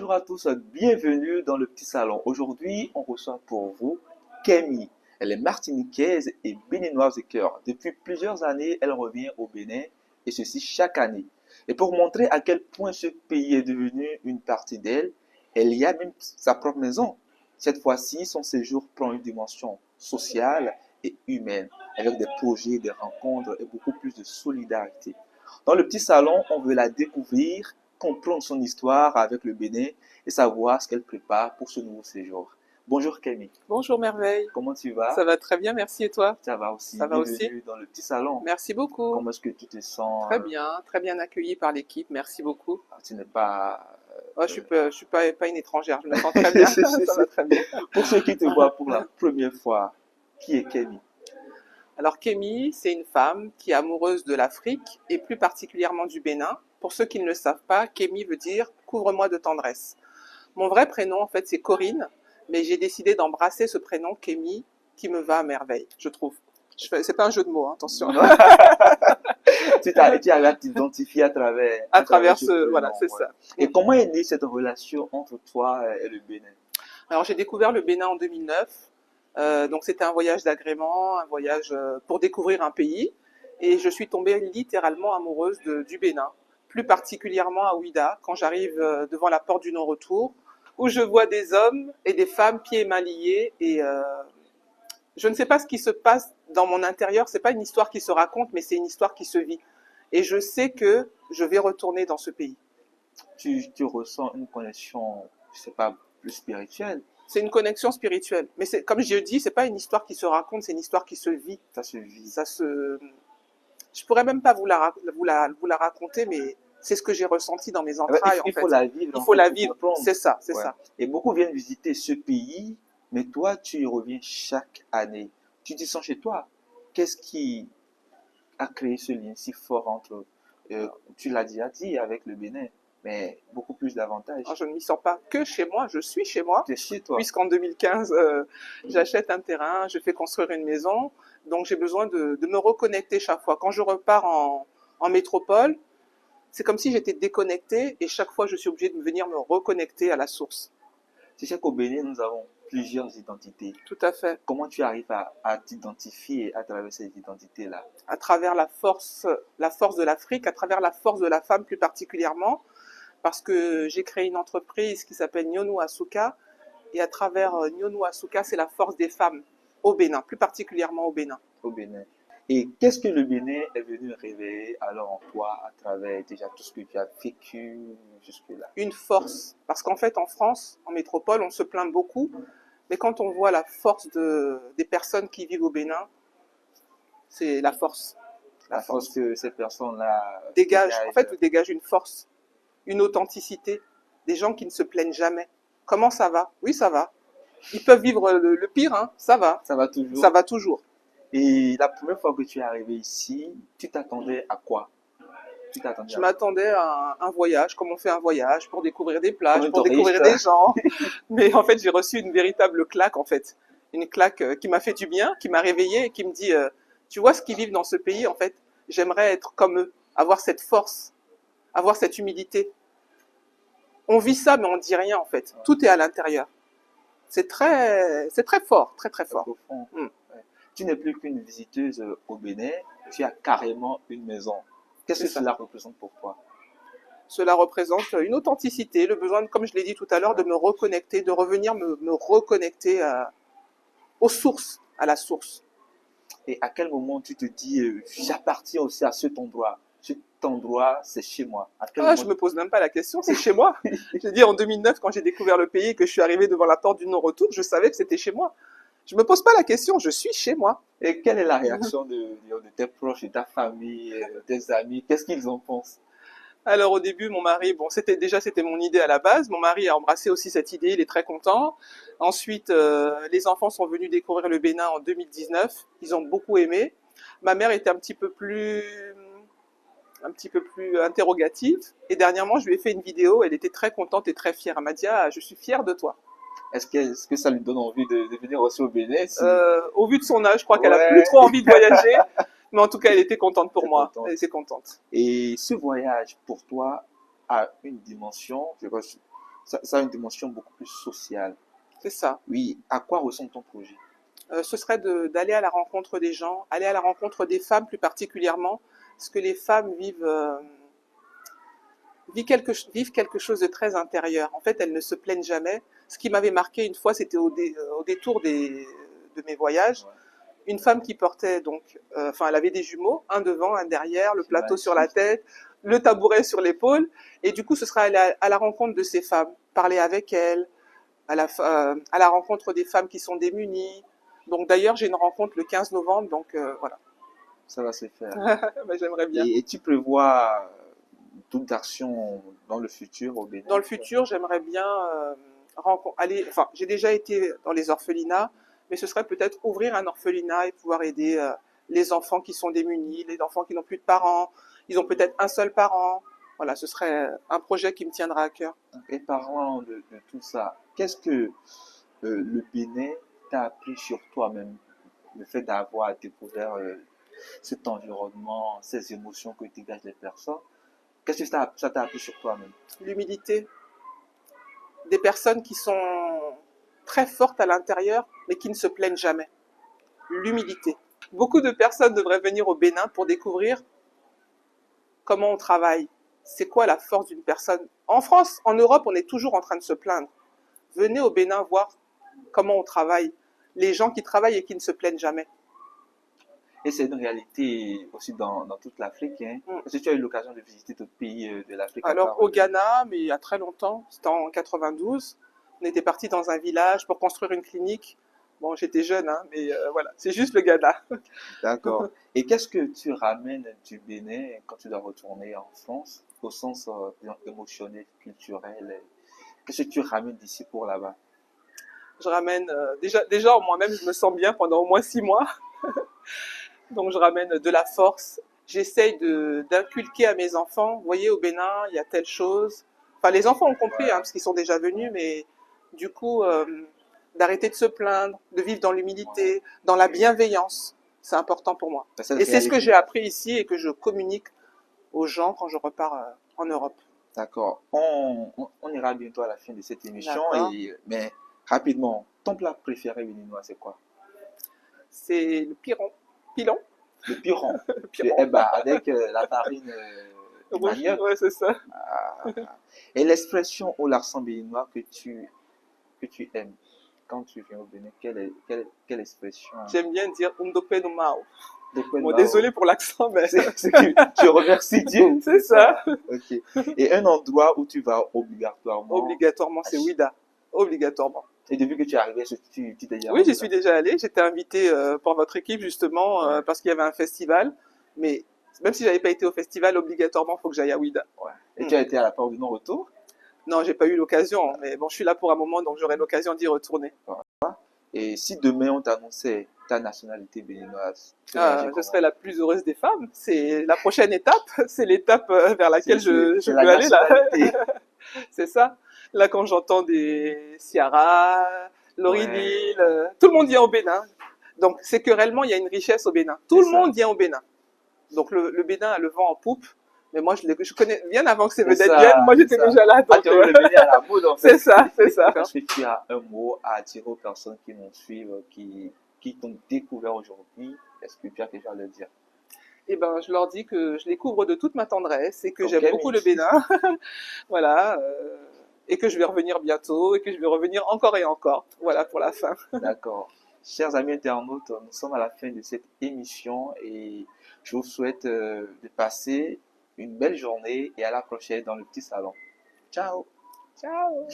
Bonjour à tous, bienvenue dans le petit salon. Aujourd'hui, on reçoit pour vous Kémy. Elle est martiniquaise et béninoise de cœur. Depuis plusieurs années, elle revient au Bénin et ceci chaque année. Et pour montrer à quel point ce pays est devenu une partie d'elle, elle y a même sa propre maison. Cette fois-ci, son séjour prend une dimension sociale et humaine, avec des projets, des rencontres et beaucoup plus de solidarité. Dans le petit salon, on veut la découvrir, comprendre son histoire avec le Bénin et savoir ce qu'elle prépare pour ce nouveau séjour. Bonjour Kémy, Bonjour Merveille, comment tu vas? ça va très bien, merci et toi? Ça va aussi, Ça va aussi? bienvenue dans le petit salon. Merci beaucoup. Comment est-ce que tu te sens? Très bien accueilli par l'équipe, merci beaucoup. Tu n'es pas... Oh, je suis pas une étrangère, je me sens très bien, ça va très bien. Pour ceux qui te voient pour la première fois, qui est Kémy? Alors Kémy, c'est une femme qui est amoureuse de l'Afrique et plus particulièrement du Bénin. Pour ceux qui ne le savent pas, Kémy veut dire « couvre-moi de tendresse ». Mon vrai prénom, en fait, c'est Corinne, mais j'ai décidé d'embrasser ce prénom Kémy qui me va à merveille, je trouve. C'est pas un jeu de mots, hein, attention. Tu arrives à t'identifier à travers ce prénom, voilà, c'est ouais. ça. Et comment est née cette relation entre toi et le Bénin? Alors j'ai découvert le Bénin en 2009. Donc c'était un voyage d'agrément, un voyage pour découvrir un pays. Et je suis tombée littéralement amoureuse du Bénin, plus particulièrement à Ouidah, quand j'arrive devant la porte du non-retour, où je vois des hommes et des femmes pieds et mains liés. Et je ne sais pas ce qui se passe dans mon intérieur, c'est pas une histoire qui se raconte, mais c'est une histoire qui se vit. Et je sais que je vais retourner dans ce pays. Tu ressens une connexion, je sais pas, plus spirituelle? C'est une connexion spirituelle. Mais c'est, comme je dis, c'est pas une histoire qui se raconte, c'est une histoire qui se vit. Ça se vit. Je pourrais même pas vous la raconter, mais c'est ce que j'ai ressenti dans mes entrailles. Il faut la vivre. Il faut la vivre. C'est ça, c'est ça. Et beaucoup viennent visiter ce pays, mais toi, tu y reviens chaque année. Tu te sens chez toi. Qu'est-ce qui a créé ce lien si fort entre, tu l'as déjà dit, avec le Bénin, mais beaucoup plus d'avantages? Je ne m'y sens pas que chez moi, je suis chez moi. Tu es chez toi. Puisqu'en 2015, j'achète un terrain, je fais construire une maison. Donc j'ai besoin de me reconnecter chaque fois. Quand je repars en métropole, c'est comme si j'étais déconnectée et chaque fois je suis obligée de venir me reconnecter à la source. Tu sais qu'au Bénin, nous avons plusieurs identités. Tout à fait. Comment tu arrives à t'identifier à travers ces identités-là? À travers la force de l'Afrique, à travers la force de la femme plus particulièrement, parce que j'ai créé une entreprise qui s'appelle Nyonou Asuka, et à travers Nyonou Asuka, c'est la force des femmes au Bénin, plus particulièrement au Bénin. Au Bénin. Et qu'est-ce que le Bénin est venu réveiller alors en toi à travers déjà tout ce que tu as vécu jusque-là? Une force, parce qu'en fait en France, en métropole, on se plaint beaucoup, mais quand on voit la force des personnes qui vivent au Bénin, c'est la force. La force que ces personnes-là dégagent. En fait, dégagent une force, une authenticité, des gens qui ne se plaignent jamais. Comment ça va? Oui, ça va. Ils peuvent vivre le pire, hein. Ça va. Ça va toujours. Ça va toujours. Et la première fois que tu es arrivé ici, tu t'attendais à quoi? Je m'attendais à un voyage, comme on fait un voyage, pour découvrir des plages, pour touriste, découvrir des gens. Mais en fait, j'ai reçu une véritable claque, en fait. Une claque qui m'a fait du bien, qui m'a réveillée et qui me dit, tu vois ce qu'ils vivent dans ce pays, en fait, j'aimerais être comme eux, avoir cette force, avoir cette humilité. On vit ça, mais on dit rien, en fait. Tout est à l'intérieur. C'est très fort, très, très fort. Tu n'es plus qu'une visiteuse au Bénin, tu as carrément une maison. Qu'est-ce que cela représente pour toi? Cela représente une authenticité, le besoin, comme je l'ai dit tout à l'heure, de me reconnecter, de revenir me reconnecter aux sources, à la source. Et à quel moment tu te dis, j'appartiens aussi à cet endroit? Cet endroit, c'est chez moi. Je me pose même pas la question, c'est chez moi. J'ai dit en 2009, quand j'ai découvert le pays et que je suis arrivée devant la porte du non-retour, je savais que c'était chez moi. Je me pose pas la question, je suis chez moi. Et quelle est la réaction de tes proches, de ta famille, tes amis? Qu'est-ce qu'ils en pensent? Alors au début, mon mari, c'était mon idée à la base. Mon mari a embrassé aussi cette idée, il est très content. Ensuite, les enfants sont venus découvrir le Bénin en 2019. Ils ont beaucoup aimé. Ma mère était un petit peu plus interrogative. Et dernièrement, je lui ai fait une vidéo. Elle était très contente et très fière. Elle m'a dit, je suis fière de toi. Est-ce que ça lui donne envie de venir aussi au Bénin? Au vu de son âge, je crois qu'elle a plus trop envie de voyager. Mais en tout cas, elle était contente pour moi. Elle était contente. Et ce voyage, pour toi, a une dimension, Ça a une dimension beaucoup plus sociale. C'est ça. Oui, à quoi ressemble ton projet? Ce serait d'aller à la rencontre des gens, aller à la rencontre des femmes plus particulièrement, parce que les femmes vivent quelque chose de très intérieur. En fait, elles ne se plaignent jamais. Ce qui m'avait marqué une fois, c'était au détour de mes voyages, Ouais, une femme qui portait donc, enfin, elle avait des jumeaux, un devant, un derrière, le c'est plateau sur la magnifique. tête, le tabouret sur l'épaule, et du coup, ce serait aller à la rencontre de ces femmes, parler avec elles, à la rencontre des femmes qui sont démunies. Donc d'ailleurs, j'ai une rencontre le 15 novembre, donc voilà. Ça va se faire. Ben, j'aimerais bien. Et tu prévois toute action dans le futur au Dans Bénin? le futur, j'aimerais bien aller. Enfin, j'ai déjà été dans les orphelinats, mais ce serait peut-être ouvrir un orphelinat et pouvoir aider les enfants qui sont démunis, les enfants qui n'ont plus de parents. Ils ont peut-être un seul parent. Voilà, ce serait un projet qui me tiendra à cœur. Et parlant de tout ça, qu'est-ce que le Bénin t'a appris sur toi-même? Le fait d'avoir découvert cet environnement, ces émotions que dégagent les personnes, qu'est-ce que ça t'a appris sur toi-même? L'humilité, des personnes qui sont très fortes à l'intérieur, mais qui ne se plaignent jamais. L'humilité. Beaucoup de personnes devraient venir au Bénin pour découvrir comment on travaille. C'est quoi la force d'une personne? En France, en Europe, on est toujours en train de se plaindre. Venez au Bénin voir comment on travaille. Les gens qui travaillent et qui ne se plaignent jamais. Et c'est une réalité aussi dans toute l'Afrique, hein. Mm. Est-ce que tu as eu l'occasion de visiter d'autres pays de l'Afrique à Alors part au Ghana, mais il y a très longtemps, c'était en 92, on était parti dans un village pour construire une clinique. Bon, j'étais jeune, hein, mais voilà, c'est juste le Ghana. D'accord. Et qu'est-ce que tu ramènes du Bénin quand tu dois retourner en France, au sens disons, émotionnel, culturel? Qu'est-ce que tu ramènes d'ici pour là-bas? Je ramène déjà moi-même, je me sens bien pendant au moins 6 mois. Donc je ramène de la force. J'essaye d'inculquer à mes enfants, vous voyez, au Bénin, il y a telle chose. Enfin, les enfants ont compris, hein, parce qu'ils sont déjà venus, mais du coup, d'arrêter de se plaindre, de vivre dans l'humilité, dans la bienveillance, c'est important pour moi. Cette Et c'est ce que réalité. j'ai appris ici et que je communique aux gens quand je repars en Europe. D'accord. On ira bientôt à la fin de cette émission, D'accord. mais rapidement, ton plat préféré béninois, c'est quoi? C'est le piron. Pilon. Le piron. Le piron. Eh ben, avec la farine de Rouge. manioc. Ouais, c'est ça. Ah. Et l'expression ou l'accent béninois que tu aimes quand tu viens au Bénin, quelle expression? J'aime bien dire Undope no Mao. De quoi Bon, nous désolé pour l'accent, mais c'est que tu remercies Dieu. c'est ça. Ok. Et un endroit où tu vas obligatoirement. Obligatoirement, c'est Ouida. Obligatoirement. Et depuis que tu es arrivé, tu t'es déjà Oui, j'y rendu suis là? déjà allée. J'étais invitée par votre équipe justement parce qu'il y avait un festival. Mais même si j'avais pas été au festival, obligatoirement, il faut que j'aille à Ouida. Ouais. Et tu as été à la porte du non-retour? Non, j'ai pas eu l'occasion. Mais bon, je suis là pour un moment, donc j'aurai l'occasion d'y retourner. Et si demain on t'annonçait ta nationalité béninoise, tu Ah, réagis je comment? serai la plus heureuse des femmes. C'est la prochaine étape. C'est l'étape vers laquelle je C'est veux la aller là. nationalité. C'est ça. Là, quand j'entends des Ciara, Laurie Ouais. Lille, tout le monde vient au Bénin. Donc, c'est que réellement, il y a une richesse au Bénin. Tout C'est le ça. monde vient au Bénin. Donc, le Bénin a le vent en poupe. Mais moi, je connais bien avant que ces C'est vedettes ça, viennent. Moi, j'étais c'est ça. déjà là. Ah, Donc, tu as le Bénin à la mode en fait. c'est ça, c'est ça. Est-ce que tu as un mot à dire aux personnes qui nous suivent, qui t'ont découvert aujourd'hui? Est-ce que tu as quelque chose à leur dire? Et ben, je leur dis que je les couvre de toute ma tendresse et que Ok, j'aime beaucoup le merci. Bénin. Voilà. Et que je vais revenir bientôt et que je vais revenir encore et encore. Voilà pour la fin. D'accord. Chers amis internautes, nous sommes à la fin de cette émission et je vous souhaite de passer une belle journée et à la prochaine dans le petit salon. Ciao! Ciao.